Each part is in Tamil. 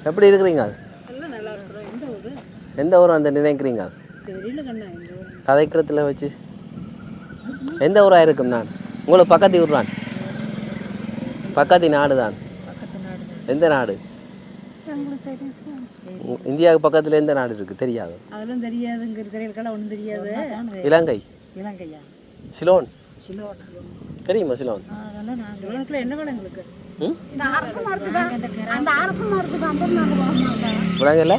எப்படி இருக்கிறீங்க? எந்த ஊர் அந்த நினைக்கிறீங்க கதைக்கிறதுல வச்சு? எந்த ஊராக இருக்கும்? நான் உங்களுக்கு பக்கத்து ஊர் தான், பக்கத்து நாடு தான். எந்த நாடு? இந்தியாவுக்கு பக்கத்துல எந்த நாடு இருக்கு தெரியாது? அதெல்லாம் தெரியாது. இங்க இருக்கிறவங்களுக்கெல்லாம் ஒன்றும் தெரியாது. இலங்கை. இலங்கையா? சிலோன். சிலோன் தெரியுமா? சிலோன் சிலோனுக்குள்ள என்ன வேணும் உங்களுக்கு? இந்த அரசு மார்க்குதா? அந்த அரசு மார்க்குக்கு அந்த நாங்க போக மாட்டோம். விளங்கல?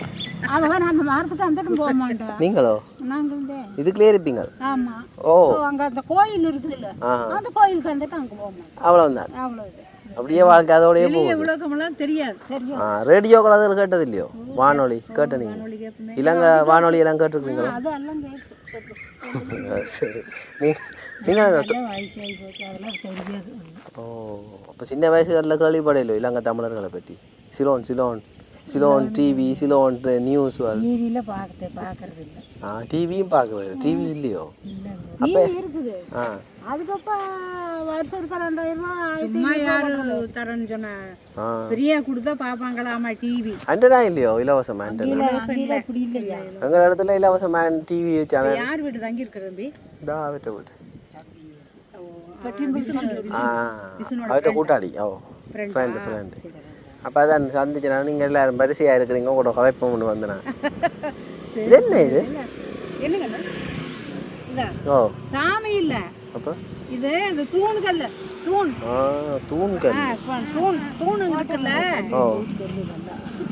அதெல்லாம் அந்த மார்க்குக்கு அந்த போக மாட்டோம். நீங்களோ? நாங்களும் இதுக்குள்ளே இருப்பீங்க? ஆமா. ஓ, அங்க அந்த கோயில் இருக்குதுல்ல, அந்த கோயிலுக்கு வந்துட்டு அங்க போக மாட்டோம். அவ்வளவுதான். அவ்வளவுதான். அப்படியே வாழ்க்கை அதோடய போகும். தெரியாது. ரேடியோ கலந்து கேட்டது இல்லையோ? வானொலி கேட்ட நீங்க? இலங்கை வானொலி எல்லாம் கேட்டுருக்கீங்களா? சரி. ஓ, அப்போ சின்ன வயசுகளில் கேள்விப்படையிலோ இலங்கை தமிழர்களை பற்றி? சிலோன் சிலோன் சிலோன் டிவி, சிலோன் நியூஸ் டிவியில் பார்க்கறது இல்லை. டிவியும் பார்க்கறது? டிவி இல்லையோ? அப்போ இருக்குது. அதுக்கப்புறம் வருஷம் இருக்க 2000 ரூபா சும்மா யாரு தரேன்னு சொன்ன பெரிய கொடுத்தா பார்ப்பாங்களாமா டிவி. ஆண்டனா இல்லையோ? இலவசம் ஆண்டனா அப்படி இல்லையா? எங்கள் இடத்துல இலவசம் டிவி சேனல். யார் வீட்டு தங்கி இருக்கிற தம்பி? அவர்கிட்ட வீட்டு அவர்கிட்ட கூட்டாளி. ஓ, ஃப்ரெண்டு ஃப்ரெண்டு. அப்போ அதான் சந்திச்சு நான். நீங்கள் எல்லாரும் வரிசையாக இருக்கிறீங்க, கூட கதைப்போம் ஒன்று வந்தேன். இது என்ன இது? ஓ, சாமி இல்லை. அப்போ இது இந்த தூண்கள்ல தூண். தூண்கள். தூண் இருக்குல்ல. ஓ,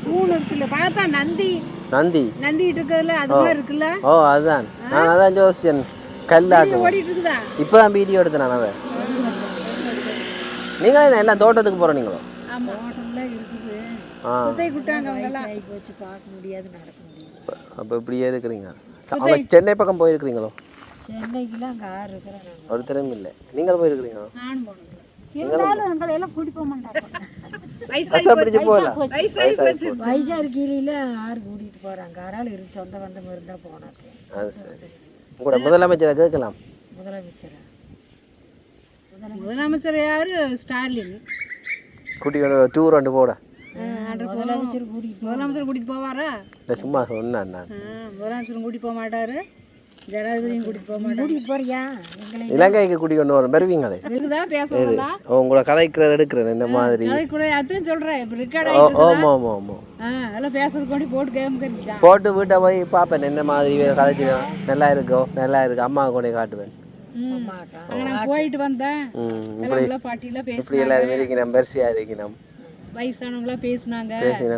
தூண் இருக்குல்ல. பார்த்தா நந்தி நந்தி நந்திட்டு இருக்குல்ல, அது மாதிரி இருக்குல்ல. ஓ, அதுதான். நான் அதான் யோசிச்சேன். கல்லாக ஓடிட்டு இருக்குதா? இப்போதான் வீடியோ எடுத்தேன் நான் அதை. நீங்கள் எல்லாம் தோட்டத்துக்கு போகிறோம் நீங்களோ? அப்போ இப்படியே இருக்கிறீங்க. சென்னை பக்கம் போயிருக்கிறீங்களோ? ஒரு திறமை இல்லை. நீங்கள் போயிருக்கிறீங்களோ? முதலமைச்சரை கேட்கலாம். முதலமைச்சர் யாரு? ஸ்டாலின். குட்டி டூர் ரெண்டு போட முதலமைச்சர் கூட்டிட்டு போவாரா? இல்லை, சும்மா சொன்னேன் நான். முதலமைச்சரும் கூட்டிட்டு போக மாட்டாரு, ஜனாதிபதியும் கூட்டிட்டு போக மாட்டாரு. கூட்டிட்டு போறியா? இலங்கைக்கு கூட்டிட்டு கொண்டு வரோம். பெறுவீங்களே பேசுறதா? உங்களை கதைக்கிறது எடுக்கிறேன் இந்த மாதிரி அதான் சொல்றேன். ஆமா ஆமா ஆமா, எல்லாம் பேசுறது கொண்டு போட்டு கேம் போட்டு வீட்டை போய் பார்ப்பேன் என்ன மாதிரி கதைச்சு. நல்லா இருக்கோ? நல்லா இருக்கு. அம்மா கூட காட்டுவேன். போயிட்டு வந்தேன். பாட்டியில இப்படி எல்லாரும் இருக்கணும், பெருசியா இருக்கணும். வயசானவங்களா பேசினாங்க,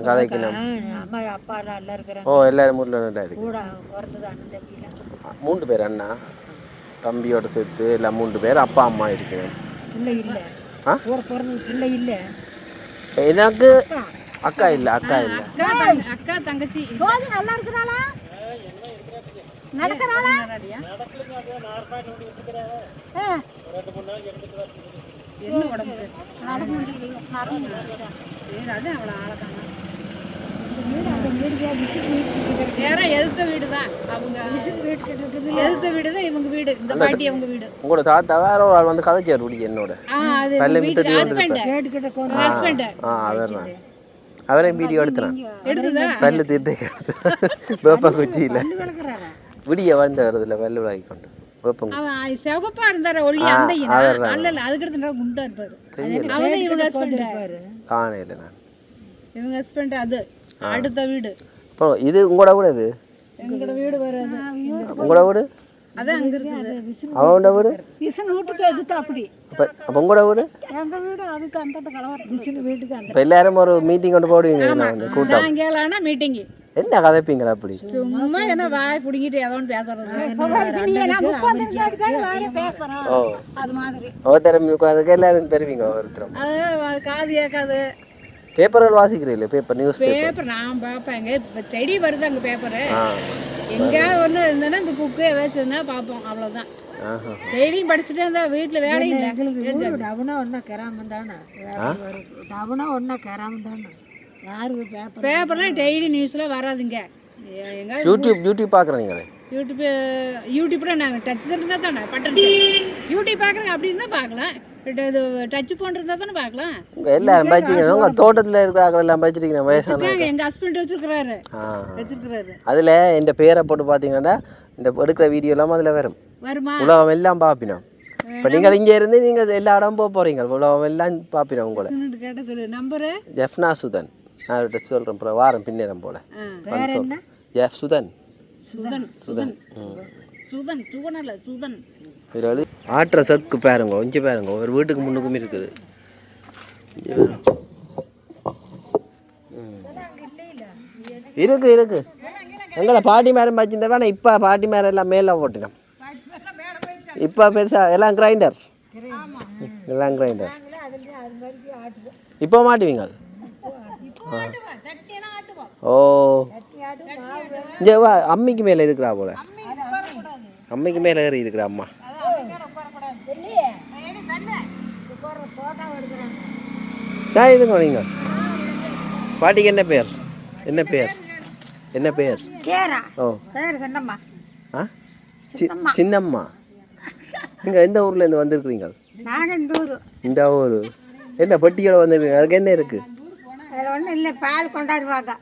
கதைக்கணும். அப்பா நல்லா இருக்கிறாங்க. ஓ, எல்லாரும் மூணுல நல்லா இருக்கு. 3 பேர் அண்ணா தம்பியோட சேர்த்து எல்லாம் 3 பேர். அப்பா அம்மா இருக்கிறேன். இல்லை இல்லை, பிள்ளை இல்லை எனக்கு. அக்கா இல்லை. அக்கா இல்லை. அக்கா தங்கச்சி நல்லா இருக்கிறாளா? நடக்கறாளா? என்ன உடம்பு நடக்க முடியல. சரி, அது அவளை ஆளக்கான எதிர்த்த வீடு தான். அவங்க எதிர்த்த வீடு தான் இவங்க வீடு. இந்த பாட்டி அவங்க வீடு. உங்களோட தாத்தா வேற ஒரு ஆள் வந்து கதைச்சார் குடி என்னோட. அவரே வீடியோ எடுத்துறான். பல்லு தீர்த்து பேப்பா குச்சியில விடிய வாழ்ந்து வருதுல வெள்ளை விளாகி கொண்டு சிவப்பா இருந்தாரு. ஒளி அந்த அதுக்கு எடுத்து குண்டா இருப்பாரு. இவங்க காணையில நான் இவங்க ஹஸ்பண்ட். அது அடுத்த வீடு. அப்புறம் இது உங்களோட வீடு? இது எங்களோட வீடு. வராது உங்களோட வீடு? அதான் அங்க இருக்குது. அவனோட வீடு விஷ்ணு வீட்டுக்கு எதுக்கு அப்படி. அப்ப உங்களோட வீடு? எங்க வீடு அதுக்கு அந்த கலவரம். விஷ்ணு வீட்டுக்கு அந்த. இப்ப எல்லாரும் ஒரு மீட்டிங் கொண்டு போடுவீங்க கூட்டம். சாயங்காலம் மீட்டிங். என்ன கதைப்பீங்களா அப்படி? சும்மா என்ன வாய் பிடிங்கிட்டு ஏதோ ஒன்று பேசுறது. ஒருத்தர் எல்லாரும் பெறுவீங்க. ஒருத்தரும் காது கேட்காது. பேப்பர்கள் வாசிக்கிறீங்களே? பேப்பர் நியூஸ் பேப்பர் நான் பார்ப்பேங்க. இப்போ செடி வருது அங்கே பேப்பரு. எங்கேயாவது ஒன்று இருந்ததுன்னா இந்த புக்கு ஏதாச்சும் இருந்தால் பார்ப்போம். அவ்வளோதான். டெய்லியும் படிச்சுட்டே இருந்தா வீட்டில் வேலையும் இல்லை. டவுனா ஒன்றா கிராமம் தானே. டவுனா ஒன்றா கிராமம் தானே. யாருக்கு பேப்பர்லாம் டெய்லி நியூஸில் வராதுங்க. யூடியூப் பார்க்குறீங்களே? யூடியூப்பில் நாங்கள் டச் இருந்தால் தானே பட்டன் யூடியூப் பார்க்குறேங்க அப்படி இருந்தால் பார்க்கலாம். இது டச் ஃபோன் இருந்தால் தானே பார்க்கலாம். எல்லாரும் வச்சுருக்கீங்க உங்கள் தோட்டத்தில் இருக்கிறாங்க எல்லாம் வச்சுருக்கீங்க வயசான எங்கள் ஹஸ்பண்ட் வச்சுருக்கிறாரு. அதில் இந்த பேரை போட்டு பார்த்தீங்கன்னா இந்த எடுக்கிற வீடியோ எல்லாம் அதில் வருமா உலகம் எல்லாம் பார்ப்பினோம். இப்போ நீங்கள் இங்கே இருந்து நீங்கள் எல்லா இடம் போக போகிறீங்க உலகம் எல்லாம் பார்ப்பினோம் உங்களை. கேட்ட சொல்லு நம்பரு ஜெஃப்னா சுதன். நான் அவர்கிட்ட சொல்கிறேன் அப்புறம் வாரம் பின்னேரம் போல. ஜெஃப் சுதன். ஆற்ற சக்கு பாருங்க கொஞ்சம் பாருங்க ஒரு வீட்டுக்கு முன்னுக்கும் இருக்குது. இருக்கு எங்களை பாட்டி மேரம் வச்சிருந்தா வேணா. இப்போ பாட்டி மேரம் எல்லாம் மேலே போட்டுனோம். இப்போ பெருசாக எல்லாம் கிரைண்டர். இப்போ மாட்டுவீங்க. ஓ வா அம்மிக்கு மேலே இருக்கிறா போல. அம்மிக்கு மேலே ஏறி இருக்கிறா அம்மா. இதுங்க நீங்கள் பாட்டிக்கு என்ன பேர்? ஓ சின்னம்மா. நீங்கள் எந்த ஊர்லேருந்து வந்திருக்கிறீங்க? இந்த ஊர் என்ன பெட்டியோட வந்துருக்கீங்க? அதுக்கு என்ன இருக்குது? ஒன்றும் இல்லை, பால் கொண்டாடுவாங்க.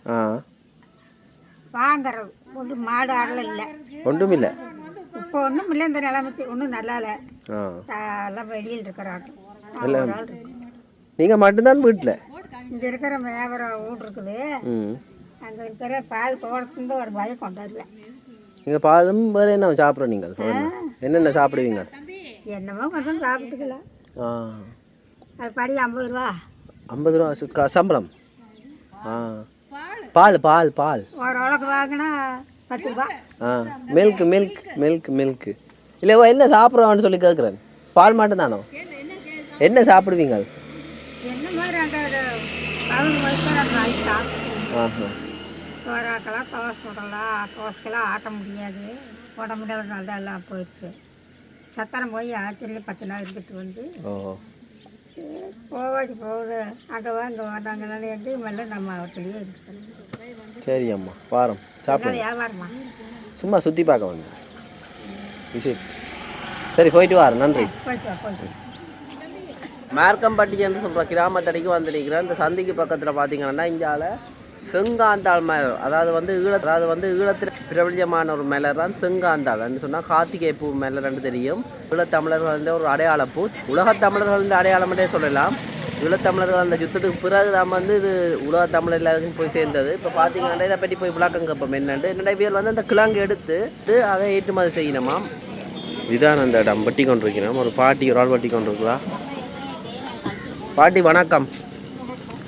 வாங்குறது ஒன்றும் மாடு ஆடலாம் இல்லை, ஒன்றும் இல்லை. இப்போ ஒன்றும் இல்லை, இந்த நிலைமைக்கு ஒன்றும் நல்லா இல்லை. எல்லாம் வெளியில் இருக்கிறாங்க. நீங்கள் மட்டும்தான் வீட்டில்? இங்கே இருக்கிற வியாபாரம் வீடு இருக்குது. அங்கே இருக்கிற பால் தோட்டத்துலேருந்து ஒரு பயம் கொண்டாடுவேன். நீங்கள் பாலும் வேறு என்ன சாப்பிட்றோம்? நீங்கள் என்னென்ன சாப்பிடுவீங்க? என்னமோ கொஞ்சம் சாப்பிட்டுக்கலாம். அது படி 50 ரூபா. 50 ரூபா சம்பளம். பால் பால் பால் ஒரு அளவுக்கு வாங்கினா 10 ரூபா. மில்க் இல்லை என்ன சாப்பிட்றோன்னு சொல்லி கேட்குறேன். பால் மட்டும்தானோ? என்ன சாப்பிடுவீங்க? என்ன மாதிரி அந்த 11 வயசு சோறாக்கலாம், தோசை விடலாம். தோசைக்கெல்லாம் ஆட்ட முடியாது, உடம்புல நல்லா எல்லாம் போயிடுச்சு. சத்தனம் போய் ஆற்றில் 10 நாள் இருந்துட்டு வந்து போவாடி போகுது. அங்கே வாங்க வந்தாங்கன்னு எங்கேயும் வரல, நம்ம அவர்கிட்டயே இருக்கணும். சரி அம்மா வாரம் சாப்பிடுங்க. வியாபாரமா சும்மா சுற்றி பார்க்க வந்து விசிட். சரி போயிட்டு வாரம். நன்றி. போயிட்டு மேற்கம்பட்டி என்று சொல்கிற கிராமத்தடிக்கு வந்து நிற்கிறேன். இந்த சந்திக்கு பக்கத்தில் பார்த்தீங்கன்னா இங்கால செங்காந்தாள் மலர், அதாவது ஈழத்தில் பிரபஞ்சமான ஒரு மலர் தான் செங்காந்தாள்னு சொன்னால் கார்த்திகை பூ மலர்ன்னு தெரியும். ஈழத்தமிழர்கள் ஒரு அடையாளப்பூ, உலகத்தமிழர்கள் அடையாளம்னே சொல்லலாம். ஈழத்தமிழர்கள் அந்த யுத்தத்துக்கு பிறகு தான் இது உலகத்தமிழர் எல்லாருக்கும் போய் சேர்ந்தது. இப்போ பார்த்தீங்கன்னா இதை பற்றி போய் விளக்கம் கேட்போம். என்னென்ன பேர் அந்த கிழங்கு எடுத்து அதை ஏற்றுமதி செய்யணுமாம். இதுதான் அந்த இடம் வெட்டி கொண்டிருக்கிறோம். ஒரு ஆள் வெட்டி கொண்டிருக்கிறா. பாட்டி வணக்கம்,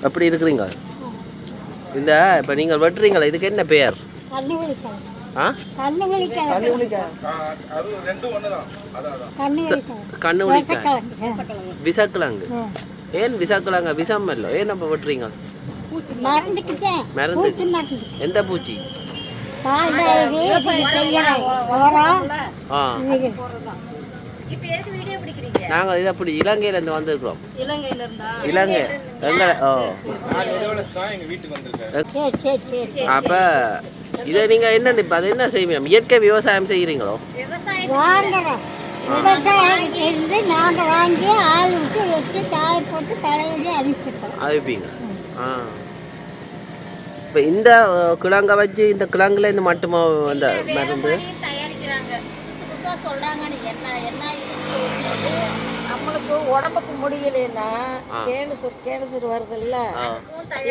எப்படி இருக்கிறீங்க? இந்த இப்போ நீங்கள் வெட்டுறீங்களா, இதுக்கு என்ன பெயர்? விசக்கிழங்கு. ஏன் விசக்கிழங்கு? விஷம் இல்லை, ஏன் நம்ம வெட்டுறீங்க? மருந்து. எந்த பூச்சி? நாங்கள் இதை அப்படி இலங்கையிலேருந்து வந்திருக்கிறோம். இலங்கை எங்களை அப்போ இதை நீங்கள் என்ன இப்போ அது என்ன செய்வீங்க? இயற்கை விவசாயம் செய்கிறீங்களோ? அனுப்பிங்க. இப்போ இந்த கிழங்கை வச்சு இந்த கிழங்குல இருந்து மட்டுமா இந்த மருந்து சொல்றாங்க? நம்மளுக்கு உடம்புக்கு முடியலன்னா கேன்சர் வருது இல்ல,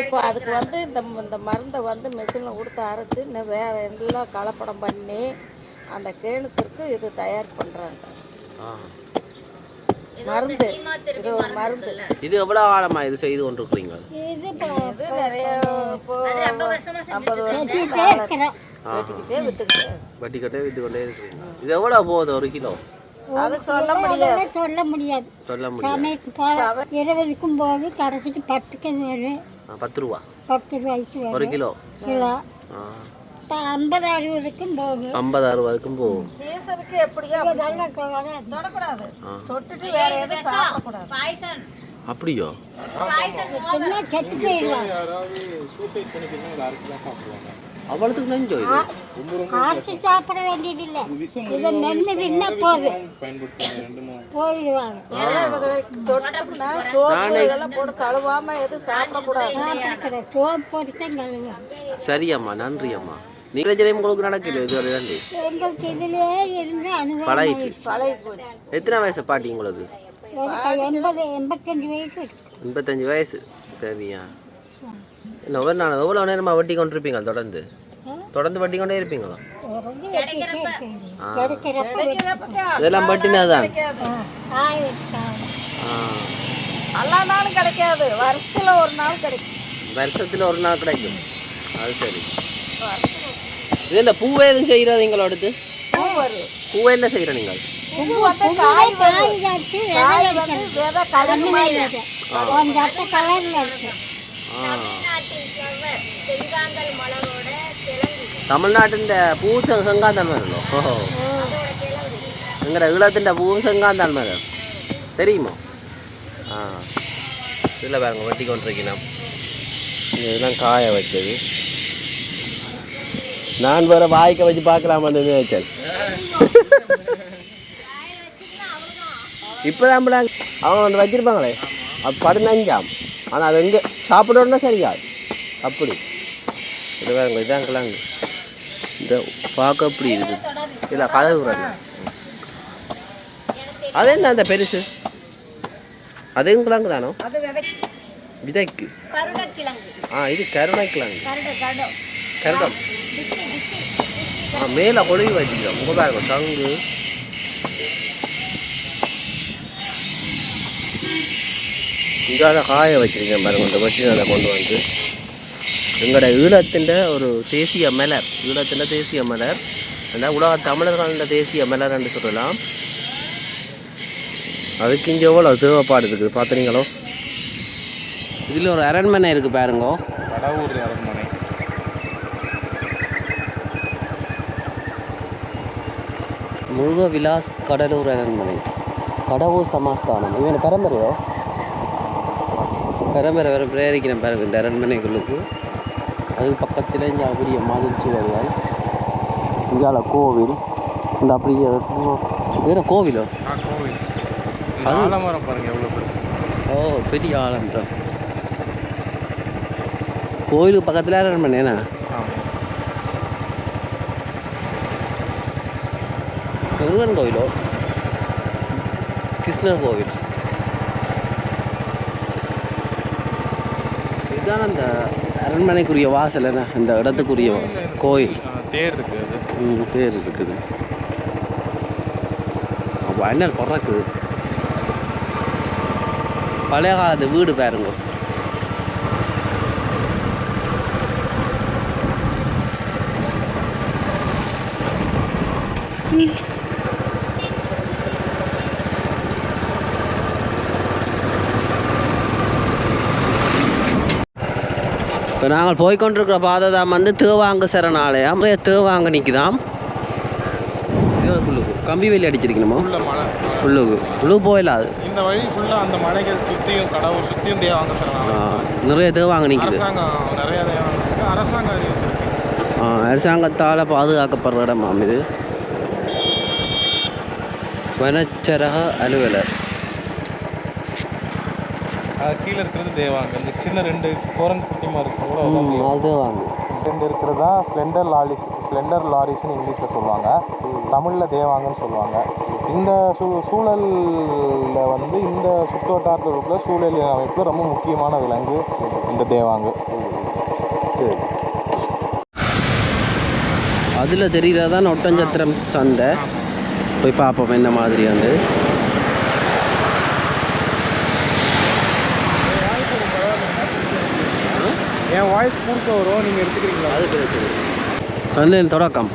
இப்போ அதுக்கு இந்த மருந்தை மெஷினில் கொடுத்து அரைச்சி வேற எல்லாம் கலப்படம் பண்ணி அந்த கேன்சருக்கு இது தயார் பண்றாங்க. மருந்து, இது ஒரு மருந்து. இது எவ்வளவு காலமா இது செய்து கொண்டிருக்கீங்க? இது நிறைய 50 வருஷம் வட்டிக்கிட்டே வித்துக்கொண்டே இருக்கிறீங்க. இது எவ்வளவு போகுது ஒரு கிலோ? அது சொல்ல முடியாது. 20க்கும் போது கடைசிக்கு 10க்கு வரும். 10 ரூபா. 10 ரூபாய்க்கு ஒரு கிலோ. 50-60க்கும் போகும். 50-60க்கும் போகும். சீசனுக்கு எப்படியா தொடக்கூடாது, தொட்டுட்டு வேற எதுவும் சாப்பிடக்கூடாது. பாய்சன். அப்படியோ? செத்து போயிடலாம். அவ்வளோத்துக்கு நெஞ்சோ இது அரைச்சி சாப்பிட வேண்டியதில்லை. இதை மென்று தின்னா போதும், போயிடுவாங்க. போட்டு கழுவாம எதுவும் சாப்பிடக்கூடாது. சோப்பு போட்டு தான் கழுவுவாங்க. சரி அம்மா, நன்றி அம்மா. நீங்களே ஜெயம் உங்களுக்கு நடக்கல இது வரை தாண்டி எங்களுக்கு இதிலே இருந்து அனுபவம் பழகி போச்சு. எத்தனை வயசு பாட்டி உங்களுக்கு? 85 வயசு. 85 வயசு. சரியா? இல்லை ஒவ்வொரு நாள் எவ்வளோ நேரமாக வட்டி கொண்டு இருப்பீங்க? தொடர்ந்து வட்டி கொண்டே இருப்பீங்களா? இதெல்லாம் வட்டினாதான் எல்லா நாளும் கிடைக்காது, வருஷத்துல ஒரு நாள் கிடைக்கும். வருஷத்தில் ஒரு நாள் கிடைக்கும். அது சரி. இது என்ன பூவே எதுவும் செய்கிறாதீங்களோ? அடுத்து பூவை என்ன செய்கிற நீங்கள்? தமிழ்நாட்டின் பூ செங்காந்தான் மரோ? ஓஹோ, எங்கட ஈழத்தின் பூ செங்காந்தான் மரம் தெரியுமா? இதில் பாருங்க வட்டி கொண்டிருக்கணும். இதெல்லாம் காய வச்சது. நான் வேற வாய்க்க வச்சு பார்க்கலாமான்னு நினைச்சேன். இப்போதான் அவங்க வந்து வச்சிருப்பாங்களே, அது 15ஆம். ஆனால் அது எங்கே சாப்பிடணுன்னா சரியா அப்படி இது வேறுங்க. இதான் கிழங்கு. இந்த பார்க்க அப்படி இருக்குது. இல்லை கலவுற அது என்ன அந்த பெருசு? அதுவும் கிழங்கு தானோ? விதைக்கு. இது கருணைக்கிழங்கு. கருடம். மேலே கொழுவி வச்சுக்கிறோம். உங்கள் பாருங்க சங்கு. இங்கே காய வச்சிருக்கேன் பாருங்க. இந்த வச்சு அதை கொண்டு வந்து எங்களோட ஈழத்தின் ஒரு தேசிய மலர், ஈழத்தின் தேசிய மலர், அந்த உலக தமிழர்களின் தேசிய மலர் என்று சொல்லலாம். அதுக்கு இங்கே எவ்வளோ தேவைப்பாடு இருக்குது பார்த்துறீங்களோ? இதில் ஒரு அரண்மனை இருக்குது பாருங்க. கடவுர் அரண்மனை. முருக விலாஸ் கடலூர் அரண்மனை, கடவுர் சமாஸ்தானம். இவன் பரம்பரையோ? பரம்பரை வேறு பிரேரிக்கிறேன் பாருங்க இந்த அரண்மனைகளுக்கு. அதுக்கு பக்கத்தில் இங்கே அப்படியே மதிர்ச்சி வருவாள். இங்கால கோவில். இந்த அப்படியே வேறு கோவிலோ? ஆலமரம் பாருங்க எவ்வளோ பெரிய. ஓ, பெரிய ஆலமரம். கோவிலுக்கு பக்கத்தில் அரண்மனைண்ணா? முருகன் கோவிலோ? கிருஷ்ணர் கோவில். இதுதான் அந்த அரண்மனைக்குரிய வாசல். என்ன இந்த இடத்துக்குரிய வாசல் கோயில். தேர் இருக்குது. தேர் இருக்குது. அப்போ என்ன பிறக்குது. பழைய காலத்து வீடு பாருங்க. இப்போ நாங்கள் போய்கொண்டிருக்கிற பாதை தான் வந்து தேவாங்க சரணாலயம். தேவாங்க நிற்குதாம். உள்ளுக்கு கம்பி வேலி அடிச்சிருக்கணுமா? உள்ளுக்கு உள்ளு போயிடாது. இந்த வழி ஃபுல்லாக அந்த மலைகள் சுற்றியும் கடவுள் சுற்றியும் தேவாங்க சரணாலயம். நிறைய தேவாங்க நிற்குது. நிறைய அரசாங்கத்தால் பாதுகாக்கப்படுற இடமாம் இது. வனச்சரக அலுவலர். கீழே இருக்கிறது தேவாங்க. இந்த சின்ன 2 கோரன் குட்டிமா இருக்கு கூட அது தேவாங்க. ரெண்டு இருக்கிறதா ஸ்லெண்டர் லாரிஸ்ன்னு இங்கிலீஷில் சொல்லுவாங்க, தமிழில் தேவாங்கன்னு சொல்லுவாங்க. இந்த சூழலில் வந்து இந்த சுற்று வட்டாரத்தில் இருக்கிற சூழல் அமைப்பில் ரொம்ப முக்கியமான விலங்கு இந்த தேவாங்கு. சரி, அதில் தெரிகிறதான் ஒட்டஞ்சத்திரம் சந்தை. போய் பார்ப்போம் என்ன மாதிரி வந்து. என் வாய்ஸ் பூர்க்க வரும், நீங்கள் எடுத்துக்கிறீங்களா? அது பேசு. சந்தையின் தொடக்கம்.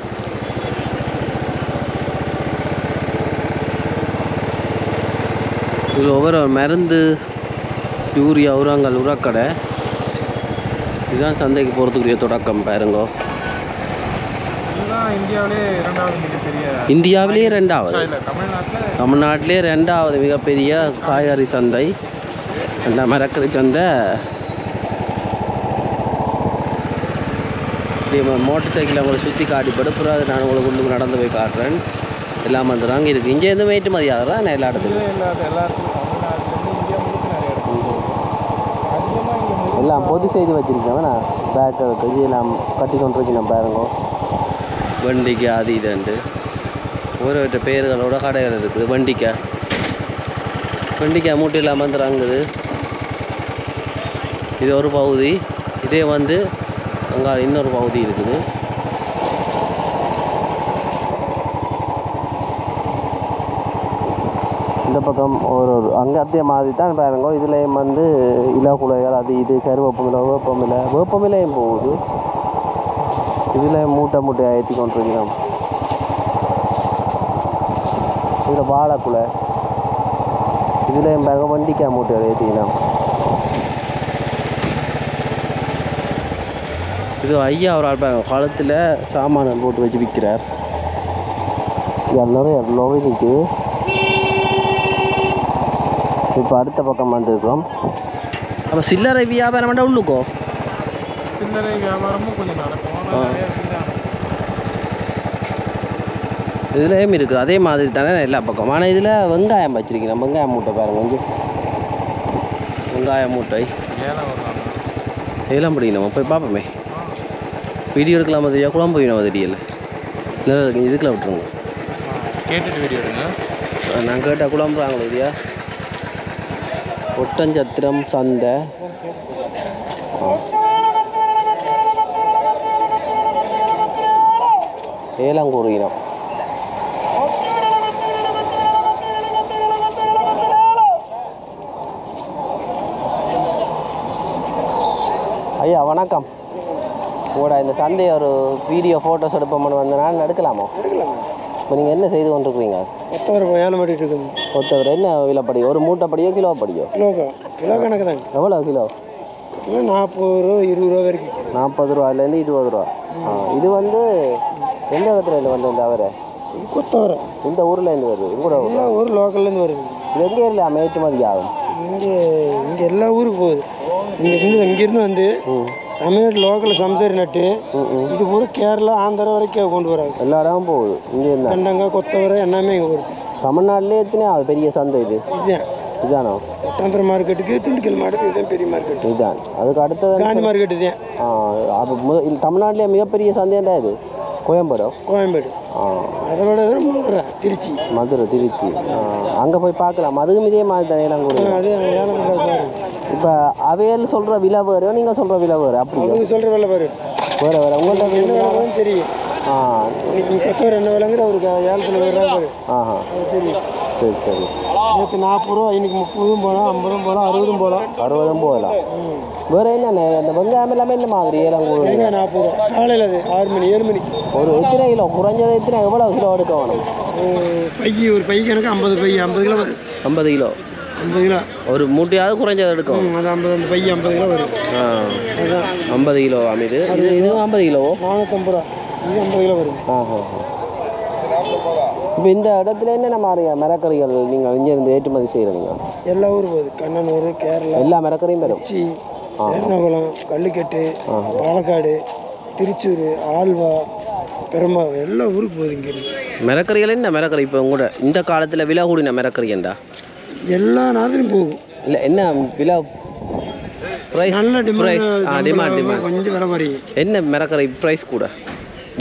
இதில் ஒவ்வொரு மருந்து, யூரியா, உரங்கள், உரக்கடை. இதுதான் சந்தைக்கு போகிறதுக்குரிய தொடக்கம் பாருங்கோ. இந்தியாவிலேயே 2வது, தமிழ்நாட்டிலே 2வது மிகப்பெரிய காய்கறி சந்தை, அந்த மரக்கறி சந்தை அப்படியே மோட்டர் சைக்கிளை உங்களை சுற்றி காட்டிப்படு பிறகு நான் உங்களுக்கு உள்ளுக்கு நடந்து போய் காட்டுறேன் எல்லாம் வந்துடும் அங்கே இருக்குது இங்கே எதுவும் ஏற்றுமதி ஆகிறதா நான் எல்லா இடத்துலையும் எல்லாம் பொது செய்து வச்சுருக்கேன் நான் பேக் எடுத்து எல்லாம் கட்டி கொண்டு இருக்கேன் பாருங்க வண்டிக்கு அது இதுண்டு ஒரு பேர்களோட கடைகள் இருக்குது வண்டிக்காய் மூட்டை இல்லாமல் வந்துடுறாங்குது இது ஒரு பகுதி இதே வந்து அங்கே இன்னொரு பகுதி இருக்குது இந்த பக்கம் ஒரு அங்கே அதே மாதிரி தான் பாருங்க இதுலேயும் வந்து இலக்குலைகள் அது இது கருவேப்பமில்லை வேப்பமில்லையும் போகுது இதில் மூட்டையாக ஏற்றி கொண்டிருக்கிறோம் இதில் வாழைக்குலை இதுலேயும் பாருங்க வண்டிக்காய் மூட்டையாக ஏற்றிக்கலாம் இது ஐயா ஒரு ஆள் பாருங்க காலத்தில் சாமான் போட்டு வச்சு விற்கிறார் நிறைய லோரி நிற்குது இப்போ அடுத்த பக்கம் வந்திருக்கிறோம் அப்போ சில்லறை வியாபாரம் வேண்டாம் உள்ளுக்கோ சில்லறை வியாபாரமும் கொஞ்சம் நடக்கும் இதுலேயும் இருக்குது அதே மாதிரி தானே எல்லா பக்கம் ஆனால் இதில் வெங்காயம் வச்சுருக்கேன் வெங்காயம் மூட்டை பாருங்க கொஞ்சம் வெங்காய மூட்டை ஏலம் பிடிக்கணும் போய் பார்ப்போமே வீடியோ எடுக்கலாமா தெரியா குழம்பு வேணும் தெரியல நல்லா இருக்கு இதுக்குள்ள விட்டுருங்க கேட்டுட்டு வீடியோ எடுங்க நான் கேட்டால் குழம்புறாங்களோ இல்லையா ஒட்டஞ்சத்திரம் சந்தை ஏலங்கூறுகிறோம் ஐயா வணக்கம் உங்களோட இந்த சந்தை ஒரு வீடியோ ஃபோட்டோஸ் எடுப்போம்னு வந்தனால எடுக்கலாமா இப்போ நீங்கள் என்ன செய்து கொண்டிருக்கிறீங்க ஏலம் பண்ணிட்டு இருக்குது ஒருத்தவர் என்ன விலைப்படி ஒரு மூட்டைப்படியோ கிலோப்படியோ கிலோ கணக்கு தாங்க எவ்வளோ கிலோ 40 ரூபா 20 ரூபா வரைக்கும் 40 ரூபாயிலேருந்து 20 ரூபா இது வந்து எந்த இடத்துல இருந்து வந்து இந்த அவரை கொத்தவரை இந்த ஊரில் இருந்து வருது உங்களோட எல்லா ஊர் லோக்கல்லேருந்து வருது இது எங்கே இல்லை ஏற்றுமதி ஆகும் இங்கே எல்லா ஊருக்கு போகுது இங்கேருந்து வந்து தமிழ்நாட்டு லோக்கல் சம்சாரி நட்டு இது பூரா கேரளா ஆந்திரா வரைக்கும் கொண்டு வராது எல்லா இடமும் போகுது இங்கே இருந்தால் கண்டங்காய் கொத்தவரை எல்லாமே இங்கே வருது தமிழ்நாட்டிலே எத்தனை பெரிய சந்தை இது இதானோ பட்டாம்பரம் மார்க்கெட்டுக்கு திண்டுக்கல் மார்க்கெட்டு இதுதான் பெரிய மார்க்கெட் இதுதான் அதுக்கு அடுத்தது காந்தி மார்க்கெட்டு தான் அப்போ தமிழ்நாட்டிலே மிகப்பெரிய சந்தையாக இது கோயம்பேடு அதை விட மதுரை திருச்சி அங்கே போய் பார்க்கலாம் அதுவும் இதே மாதிரி தான் ஏலம் இப்போ அவையல் சொல்கிற விலை வேறு நீங்கள் சொல்கிற விலை வேறு அப்படி சொல்கிற விலை வேறு வேறு உங்கள்கிட்ட என்ன தெரியும் கொத்தவரை என்ன விலைங்கிற அவருக்கு ஏலத்தில் வேறு தெரியும் சரி இன்னைக்கு 40 ரூபா இன்னைக்கு 30 போகலாம் 50 போகலாம் 60 போகலாம் வேறு என்ன இந்த வெங்காயம் எல்லாமே இந்த மாதிரி ஏலம் 40 ரூபா காலையில் அது 6 மணி 7 மணிக்கு ஒரு எத்தனை கிலோ குறைஞ்சது எவ்வளோ கிலோ எடுக்க வேணும் ஒரு பை கணக்கு 50 கிலோ வரும் 50 கிலோ ஒரு மூட்டையாவது குறைஞ்சது எடுக்கும் அது 50 பை 50 கிலோ வரும் 50 கிலோ இது 50 கிலோ 450 ரூபா இது 50 கிலோ வரும் இப்போ இந்த இடத்துல என்னென்ன மாதிரி மரக்கறிகள் நீங்கள் இங்கேருந்து ஏற்றுமதி செய்கிறீங்க எல்லா ஊரும் போகுது கண்ணனூர் கேரளா எல்லா மரக்கறியும் வரும் எர்ணாகுளம் கல்லுக்கட்டு பாலக்காடு திருச்சூர் ஆல்வா பெரும்பாவூர் எல்லா ஊருக்கு போகுது இங்கே மரக்கறிகள் என்ன மரக்கறி இப்போ கூட இந்த காலத்தில் விலை கூடின மரக்கறிண்டா எல்லா நாட்டிலும் போகும் இல்லை என்ன விலை ப்ரைஸ் நல்ல டிமாண்ட் கொஞ்சம் விலை வரி என்ன மரக்கறி ப்ரைஸ் கூட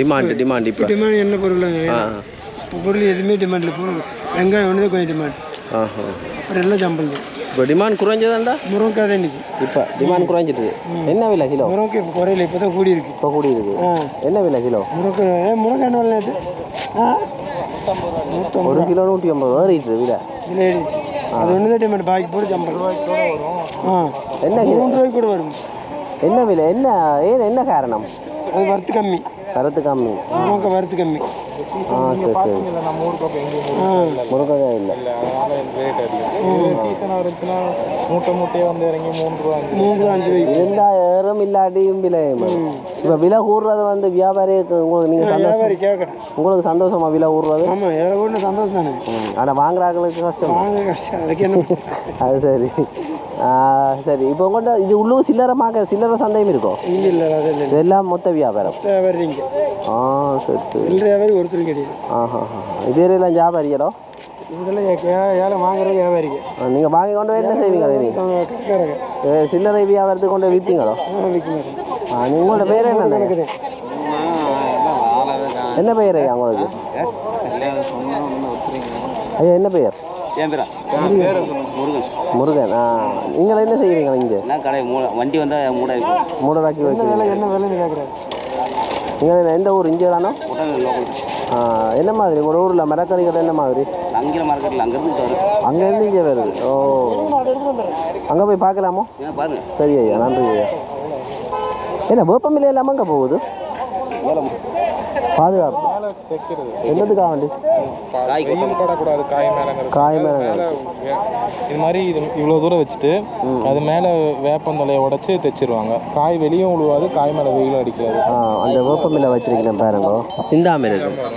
டிமாண்ட் இப்போ டிமாண்ட் என்ன பொருள் இப்போ பொருள் எதுவுமே டிமாண்டில் போகும் வெங்காயம் ஒன்று தான் கொஞ்சம் டிமாண்ட் அப்புறம் எல்லாம் சம்பளம் தான் இப்போ டிமாண்ட் குறைஞ்சதாண்டா முருங்கைக்காய் தான் இன்னைக்கு இப்போ டிமாண்ட் குறைஞ்சிட்டு என்ன விலை கிலோ முருங்கை இப்போ குறையில இப்போ தான் கூடி இருக்கு என்ன விலை கிலோ முருங்கை என்ன விலை இது 1 கிலோ 150 ரூபா ரேட்டு விலை ஏறிடுச்சு அது ஒன்று தான் டிமாண்ட் பாக்கி போட்டு 50 ரூபாய்க்கு கூட வரும் என்ன 3 ரூபாய்க்கு கூட வரும் என்ன விலை என்ன காரணம் அது வரத்து கம்மி முருங்கை வரத்து கம்மி சரி முருங்கைக்காய் இல்லை ரேட் அதிகம். சீசனாக இருந்துச்சுன்னா மூட்டையாக வந்து இறங்கி 3 ரூபா 5 ரூபாய்க்கு இருந்தால் ஏறும் இல்லாட்டியும் விலை. இப்போ விலை கூடுறது வந்து வியாபாரி உங்களுக்கு நீங்கள் வியாபாரி கேட்கணும். உங்களுக்கு சந்தோஷமா விலை கூடுறது? ஆமாம், ஏற கூட சந்தோஷம் தானே. ஆனால் வாங்குறாங்களுக்கு கஷ்டம். வாங்க கஷ்டம், அதுக்கு என்ன. அது சரி. சரி, இப்போ உங்கள்கிட்ட இது உள்ளூர் சில்லறை சந்தையும் இருக்கும்? இங்கே இல்லை, அது இல்லை. இதெல்லாம் மொத்த வியாபாரம்? வியாபாரி இங்கே. சரி சரி. சில்லறை வியாபாரி ஒருத்தர் கிடையாது. இது எல்லாம் வியாபாரிகளோ? இதெல்லாம் ஏழை வாங்குறது வியாபாரிங்க. நீங்கள் வாங்கி கொண்டு போய் என்ன செய்வீங்க? சில்லறை வியாபாரத்துக்கு கொண்டு போய் விற்பீங்களோ? உங்களோட பேர் என்ன? என்ன பெயர் ஐயா உங்களுக்கு? ஐயா என்ன பெயர்? முருகன். நீங்கள் என்ன செய்கிறீங்க இங்கே? கடை வண்டி வந்தால் மூடராக்கி வைக்கிறீங்க. என்ன வேலைன்னு கேட்குறாரு. நீங்கள் எந்த ஊர்? இங்கே தானோ? என்ன மாதிரி உங்களோட ஊரில் மரக்கறிகள் என்ன மாதிரி? அங்கே மார்க்கெட்டில் அங்கேருந்து இங்கே வருது. அங்கே போய் பார்க்கலாமோ? பாருங்க. சரி ஐயா, நன்றி ஐயா. என்ன வேப்பமில்லை இல்லாமல் அங்கே போகுது? பாதுகாப்பு என்னதுக்காக வேண்டி? வெயில் படக்கூடாது, காய் மேலே. இது மாதிரி இவ்வளோ தூரம் வச்சுட்டு அது மேலே வேப்பந்தலையை உடச்சி தைச்சிருவாங்க. காய் வெளியும் உழுவாது, காய் மேலே வெயிலும் அடிக்காது. அந்த வேப்பமில்லை வச்சிருக்கேன் பாருங்க, சிந்தாமல் இருக்கு.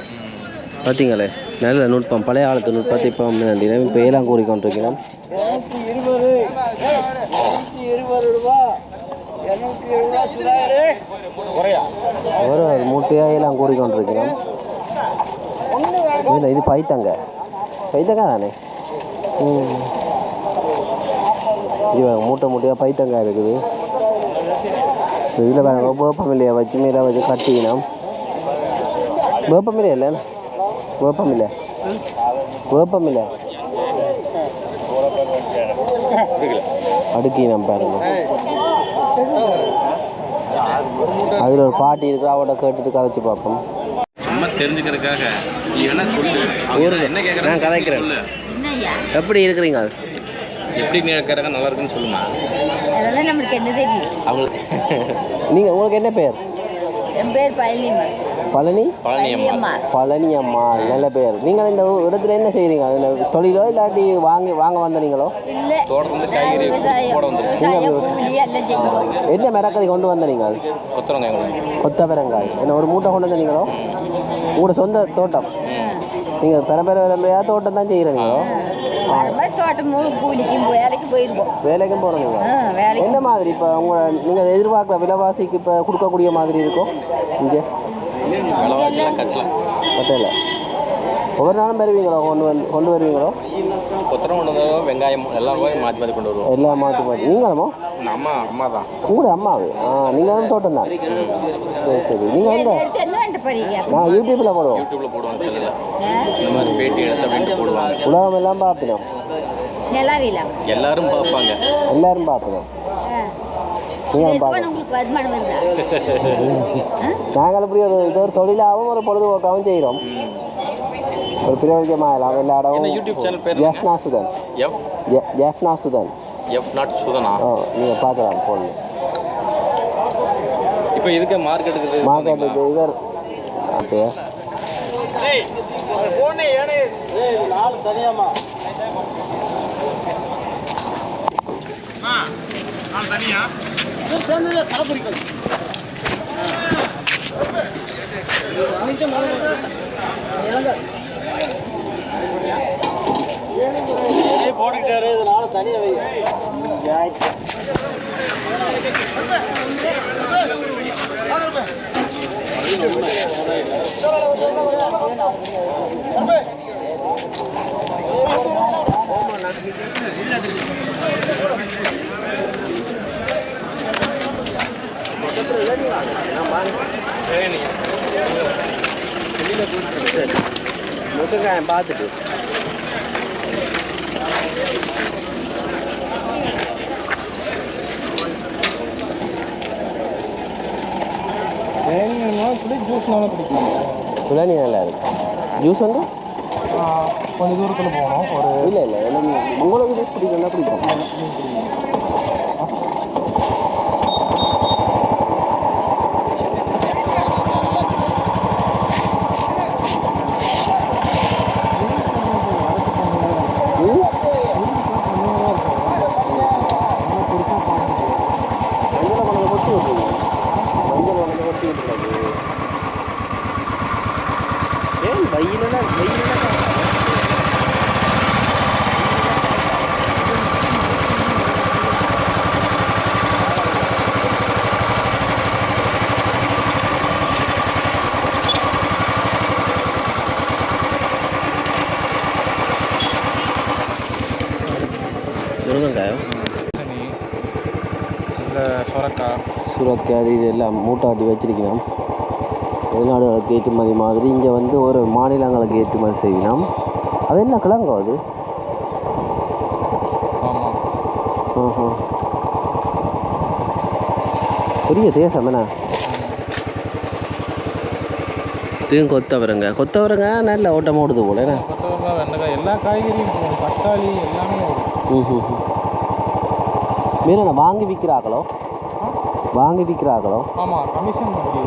பார்த்தீங்களே, நல்ல நுட்பம், பழைய காலத்து நுட்பத்தை இப்போ இப்போ ஏலாம் கூறிக்கொண்டிருக்கிறோம். 220 ரூபா. ஒரு மூட்டையாக எல்லாம் கூறிக்கொண்டிருக்கிறோம். இல்லை, இது பைத்தங்க தானே? மூட்டையாக பைத்தங்காய் இருக்குது. இதில் பாருங்க, வேப்பமில்லையை வச்சு மீதை வச்சு கட்டிக்கணும். வேப்பமில்லை இல்லை, வேப்பமில்லை அடுக்கினம் பாருங்க. அதில் ஒரு பாட்டி இருக்கிற அவட கேட்டுட்டு கதைச்சு பார்ப்போம். சும்மா தெரிஞ்சுக்கிறதுக்காக நான் கதைக்கிறேன். எப்படி இருக்கிறீங்க? எப்படி கேட்கறாங்க, நல்லா இருக்குன்னு சொல்லுமா. அதெல்லாம் நம்மளுக்கு என்ன தெரியும். அவங்களுக்கு நீங்கள் உங்களுக்கு என்ன பேர்? என் பேர் பழனி அம்மா. பழனி அம்மா, நல்ல பேர். நீங்கள் இந்த இடத்துல என்ன செய்கிறீங்க? தொழிலோ இல்லாட்டி வாங்க வந்தீங்களோ? இல்லை, தோட்டத்துலேருந்து காய்கறி போட வந்துருக்கு. என்ன மரக்கறி கொண்டு வந்தீங்க? கொத்தவரங்காய். என்ன ஒரு மூட்டை கொண்டு வந்தீங்களோ? உங்களோட சொந்த தோட்டம்? நீங்கள் பெரம்பரையா தோட்டம் தான் செய்கிறீங்களோ? வேலைக்கும் போகிறீங்க. என்ன மாதிரி இப்போ நீங்கள் எதிர்பார்க்குற விலைவாசிக்கு இப்போ கொடுக்கக்கூடிய மாதிரி இருக்கும் இங்கே? கட்டல ஒவ்வொரு நாளும் வருவீங்களோ? கொண்டு வருவீங்களோ? கொத்தரம் கொண்டு வந்தாலும் வெங்காயம் எல்லாம் மாற்றி கொண்டு வருவோம். எல்லாம் மாற்றி நீங்களுமோ? அம்மா தான். உங்களோட அம்மாவு? நீங்களும் தோட்டம் தான்? சரி சரி. நீங்கள் எந்த? நான் யூடியூப்பில் போடுவோம். செல்லில் இந்த மாதிரி பேட்டி எடுத்து அப்படின்ட்டு போடுவாங்க. உலகம் எல்லாம் பார்ப்பினோம். எல்லாரும் பார்ப்பாங்க. நாங்கள் இப்படி இது ஒரு தொழிலாகவும் ஒரு பொழுதுபோக்காகவும் செய்கிறோம். ஒரு பிரயோஜனமாக எல்லா இடமும். யூடியூப் சேனல் பேர் ஜெஃப்னா சுதன். ஜெஃப்னா சுதன். நீங்கள் பார்க்கலாம் போடணும். இப்போ இதுக்கு மார்க்கெட்டுக்கு இவர் அப்படியே போட்டுக்கிட்டாரு, இதனால தனியாக வை. முருங்காயம் பார்த்துட்டு ஜூஸ்னாலும் பிடிக்கும். பிரியாணி நல்லா இருக்கு. ஜூஸ் வந்து கொஞ்சம் தூரத்தில் போகணும். ஒரு இல்லை எனக்கு உங்களுக்கு ஜூஸ் பிடிக்கும்னா பிடிக்கும். முருங்கைக்காயோ சனி இந்த சுரக்காய் சுரக்காய் அது இது எல்லாம் மூட்டாட்டி வச்சிருக்கணும். வெளிநாடுகளுக்கு ஏற்றுமதி மாதிரி இங்கே வந்து ஒரு மாநிலங்களுக்கு ஏற்றுமதி செய்யணும். அது என்ன கிழங்கோ அது? ஆமாம் பெரிய தேசம் என்ன? இதுவும் கொத்தவரங்க நல்ல ஓட்டமாக ஓடுது போல என்ன? கொத்தவரங்காய் வெண்டைக்காய் எல்லா காய்கறியும் தக்காளி எல்லாமே வரும். மீன் வாங்கி விற்கிறாங்களோ? ஆமாம் கமிஷன் பண்ணி